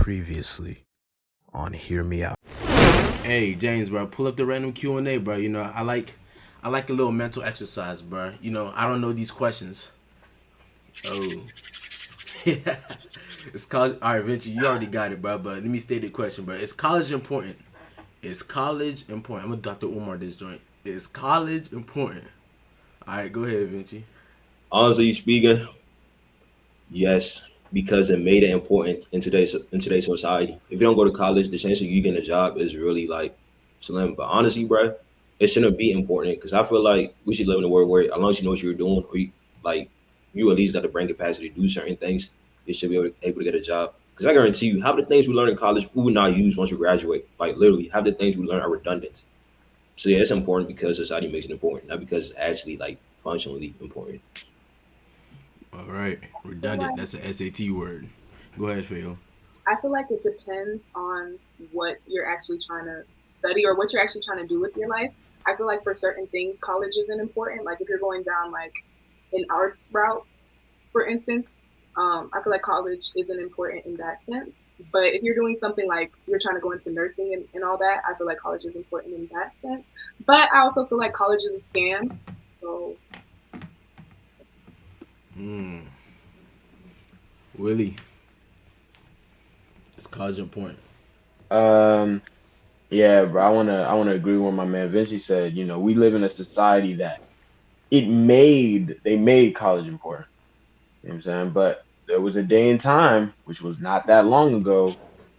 Previously on Hear Me Out. Hey James, bro, pull up the random Q&A, bro. You know, I like a little mental exercise, bro. You know, I don't know these questions. Oh, yeah. It's college. All right, Vinci, you already got it, bro. But let me state the question, bro. Is college important? Is college important? I'm gonna Dr. Umar this joint. Is college important? All right, go ahead, Vinci. Honestly speaking, yes, because it made it important in today's society. If you don't go to college, the chance of you getting a job is really like slim. But honestly, bro, it shouldn't be important because I feel like we should live in a world where as long as you know what you're doing, or like you at least got the brain capacity to do certain things, you should be able to get a job. Because I guarantee you, half the things we learn in college we will not use once we graduate. Like literally, half the things we learn are redundant. So yeah, it's important because society makes it important, not because it's actually like functionally important. All right, feel redundant. like That's an SAT word. Go ahead, Phil. I feel like it depends on what you're actually trying to study or what you're actually trying to do with your life. I feel like for certain things, college isn't important. Like if you're going down like an arts route, for instance, I feel like college isn't important in that sense. But if you're doing something like you're trying to go into nursing and all that, I feel like college is important in that sense. But I also feel like college is a scam. So Hmm. Willie, is college important? Um, yeah, bro. I wanna agree with what my man Vinci said. You know, we live in a society that they made college important. You know what I'm saying? But there was a day and time, which was not that long ago,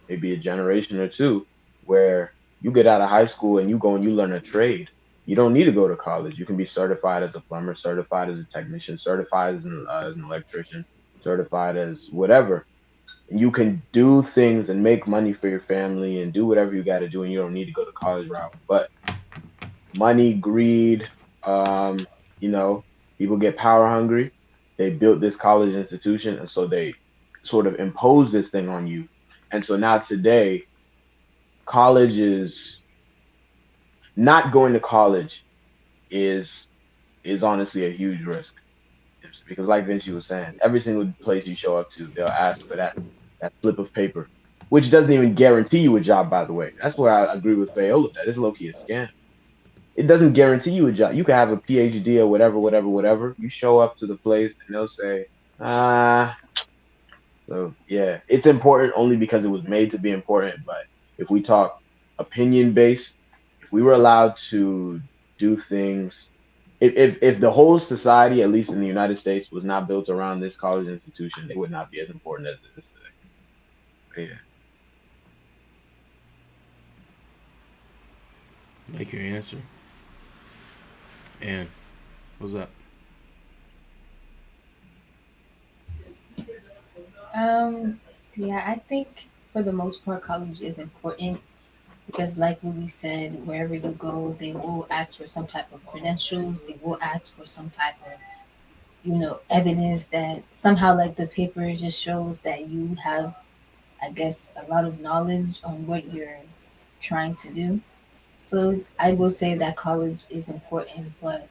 maybe a generation or two, where you get out of high school and you go and you learn a trade. You don't need to go to college. You can be certified as a plumber, certified as a technician, certified as an electrician, certified as whatever. And you can do things and make money for your family and do whatever you got to do, and you don't need to go to college route. But money, greed, um, you know, people get power hungry. They built this college institution, and so they sort of impose this thing on you. And so now today, college is not going to college is is honestly a huge risk. Because like Vinci was saying, every single place you show up to, they'll ask for that slip of paper, which doesn't even guarantee you a job, by the way. That's where I agree with Fayola that it's low key a scam. It doesn't guarantee you a job. You can have a PhD or whatever, whatever, whatever. You show up to the place and they'll say, ah. So yeah, it's important only because it was made to be important. But if we talk opinion based, if we were allowed to do things, if the whole society, at least in the United States, was not built around this college institution, it would not be as important as it is today. But yeah. Make your answer. And what's up? Um, yeah, I think for the most part, college is important because, like Willie said, wherever you go, they will ask for some type of credentials. They will ask for some type of, evidence that somehow, like the paper, just shows that you have, I guess, a lot of knowledge on what you're trying to do. So I will say that college is important, but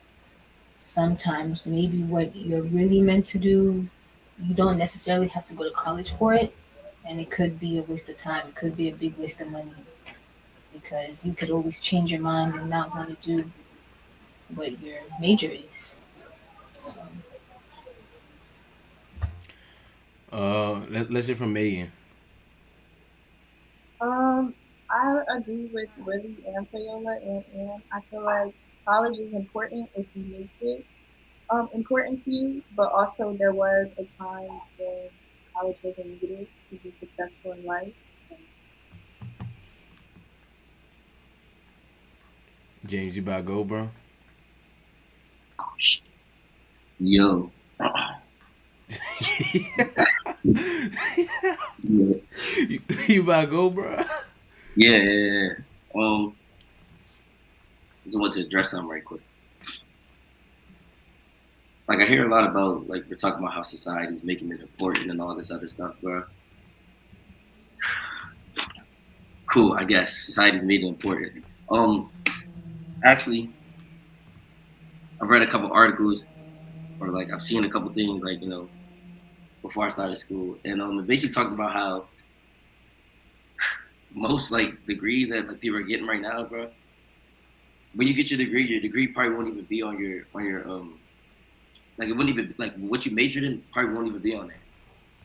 sometimes maybe what you're really meant to do, you don't necessarily have to go to college for it, and it could be a waste of time. It could be a big waste of money because you could always change your mind and not want to do what your major is. So Let's hear from Megan. Um, I agree with Willie and Payola, and I feel like college is important if you make it important to you, but also there was a time when college wasn't needed to be successful in life. And James, you about to go, bro? Yo, yeah, You about to go, bro? yeah, yeah, yeah. I just want to address something right quick. Like I hear a lot about like we're talking about how society's making it important and all this other stuff, bro. Cool, I guess society's made it important. Actually, I've read a couple articles or like I've seen a couple things like before I started school, and it basically talked about how most like degrees that like people are getting right now, bro. When you get your degree probably won't even be on your like it wouldn't even like what you majored in probably won't even be on there.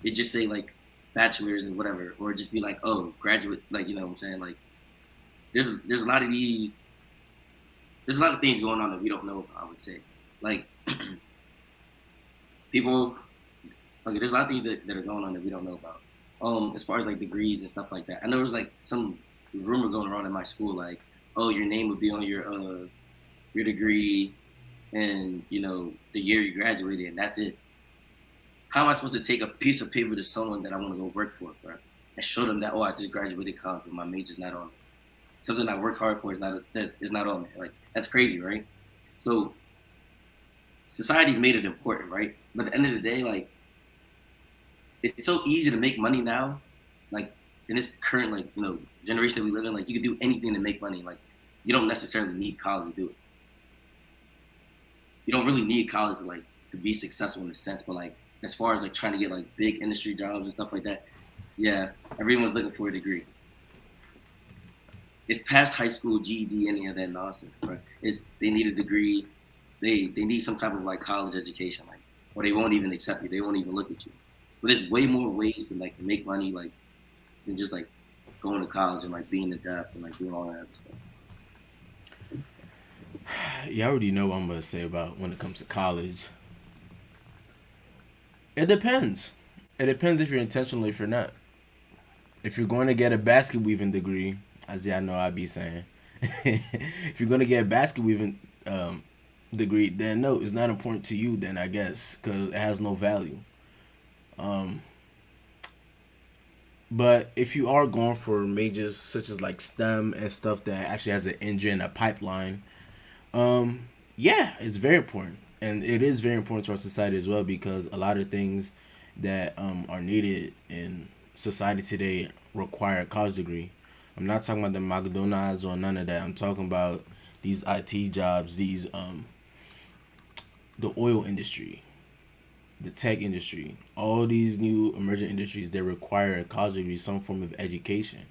It just say like bachelor's and whatever, or just be like, oh, graduate, like you know what I'm saying? Like there's a lot of these there's a lot of things going on that we don't know about, I would say. Like people okay, there's a lot of things that are going on that we don't know about. As far as like degrees and stuff like that. I know there's like some rumor going around in my school, like, oh, your name would be on your degree and you know the year you graduated, and that's it. How am I supposed to take a piece of paper to someone that I want to go work for, bro, and show them that I just graduated college, but my major's not on it. Something I work hard for is not on there. Like that's crazy, right? So society's made it important, right? But at the end of the day, like it's so easy to make money now, like in this current like you know generation that we live in. Like you can do anything to make money. Like you don't necessarily need college to do it. You don't really need college to like to be successful in a sense, but like as far as like trying to get like big industry jobs and stuff like that, yeah, everyone's looking for a degree. It's past high school, GED, any of that nonsense, bro. It's they need a degree, they need some type of like college education, like or they won't even accept you, they won't even look at you. But there's way more ways to like make money, like than just like going to college and like being in depth and like doing all that other stuff. You already know what I'm gonna say about when it comes to college. It depends. It depends if you're intentional, if you're not. If you're going to get a basket weaving degree, as y'all know I be saying, if you're going to get a basket weaving degree, then no, it's not important to you. Then I guess because it has no value. Um, but if you are going for majors such as like STEM and stuff that actually has an engine, a pipeline, yeah, it's very important, and it is very important to our society as well because a lot of things that are needed in society today require a college degree. I'm not talking about the McDonald's or none of that. I'm talking about these IT jobs, these the oil industry, the tech industry, all these new emerging industries that require a college degree, some form of education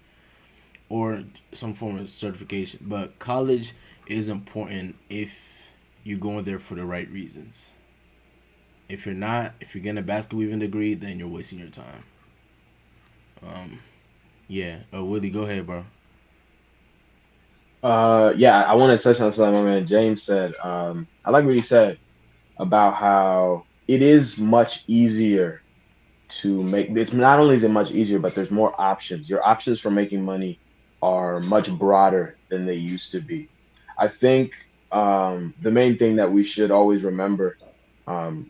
or some form of certification. But college is important if you're going there for the right reasons. If you're not, if you're getting a basket weaving degree, then you're wasting your time. Yeah. Willie, go ahead, bro. Yeah, I want to touch on something my man James said. I like what he said about how it is much easier to make. It's not only is it much easier, but there's more options. Your options for making money are much broader than they used to be. I think the main thing that we should always remember,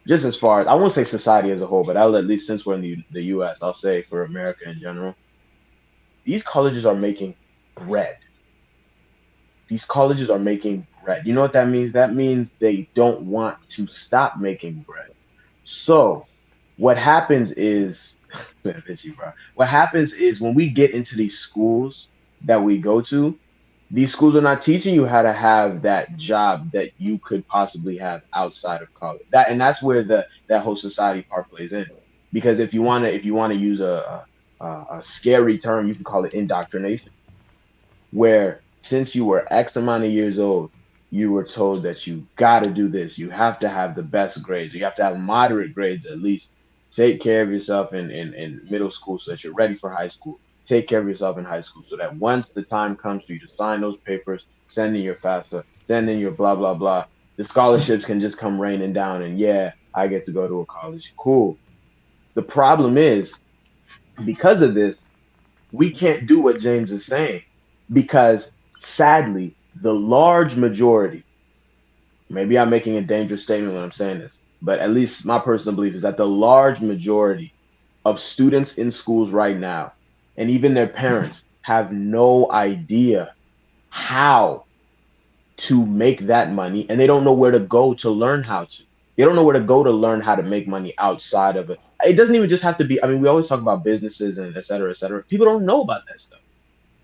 just as far as I won't say society as a whole, but I'll at least since we're in the U.S., I'll say for America in general, these colleges are making bread. These colleges are making bread. You know what that means? That means they don't want to stop making bread. So what happens is, man, bitch, you, bro. What happens is when we get into these schools that we go to, these schools are not teaching you how to have that job that you could possibly have outside of college. That's where that whole society part plays in. Because if you wanna use a scary term, you can call it indoctrination, where since you were X amount of years old, you were told that you got to do this. You have to have the best grades. You have to have moderate grades at least. Take care of yourself in middle school so that you're ready for high school. Take care of yourself in high school so that once the time comes for you to sign those papers, send in your FAFSA, send in your blah, blah, blah, the scholarships can just come raining down. And yeah, I get to go to a college. Cool. The problem is, because of this, we can't do what James is saying because sadly, the large majority, maybe I'm making a dangerous statement when I'm saying this, but at least my personal belief is that the large majority of students in schools right now, and even their parents, have no idea how to make that money, and they don't know where to go to learn how to. They don't know where to go to learn how to make money outside of it. It doesn't even just have to be, I mean, we always talk about businesses and et cetera, et cetera. People don't know about that stuff.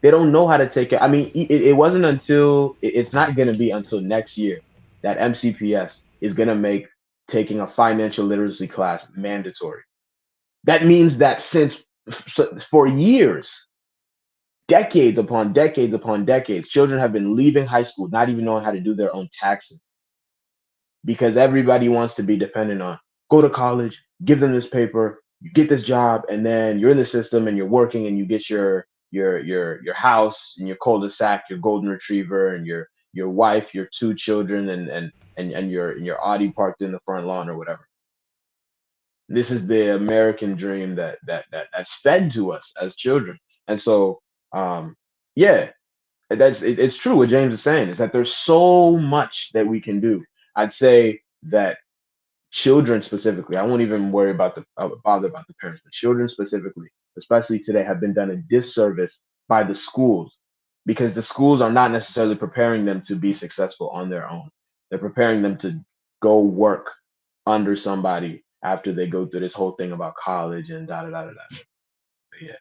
They don't know how to take it. I mean, it wasn't until it's not going to be until next year that MCPS is going to make taking a financial literacy class mandatory. That means that since for years, decades upon decades upon decades, children have been leaving high school not even knowing how to do their own taxes because everybody wants to be dependent on go to college, give them this paper, you get this job, and then you're in the system and you're working and you get your house and your cul-de-sac, your golden retriever, and your wife, your two children, and your Audi parked in the front lawn or whatever. This is the American dream that's fed to us as children. And so yeah, it's true what James is saying is that there's so much that we can do. I'd say that children specifically, I won't even worry about bother about the parents, but children specifically, especially today, have been done a disservice by the schools because the schools are not necessarily preparing them to be successful on their own. They're preparing them to go work under somebody after they go through this whole thing about college and da da da da da. But yeah.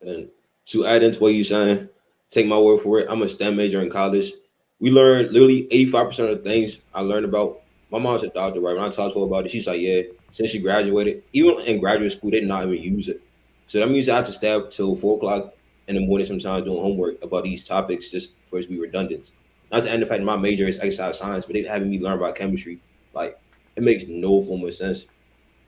And to add into what you're saying, take my word for it. I'm a STEM major in college. We learned literally 85% of the things I learned about. My mom's a doctor, right? When I talked to her about it, she's like, yeah, since she graduated, even in graduate school, they did not even use it. So that means I had to stay up till 4 o'clock in the morning sometimes doing homework about these topics just for it to be redundant. Not to end the fact that my major is exercise science, but they having me learn about chemistry. Like, it makes no form of sense.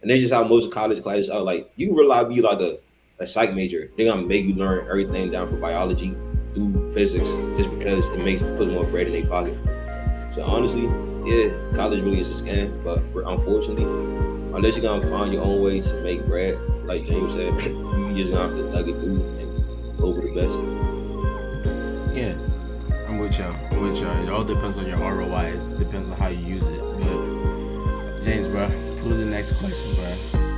And that's just how most college classes are. Like, you rely be like a psych major. They're gonna make you learn everything down from biology through physics just because it makes put more bread in their pocket. So honestly, yeah, college really is a scam. But unfortunately, unless you're gonna find your own way to make bread, like James said, you just gonna have to dug it through and hope for the best. Yeah, I'm with y'all. It all depends on your ROI. It depends on how you use it. But James, bro, pull the next question, bro.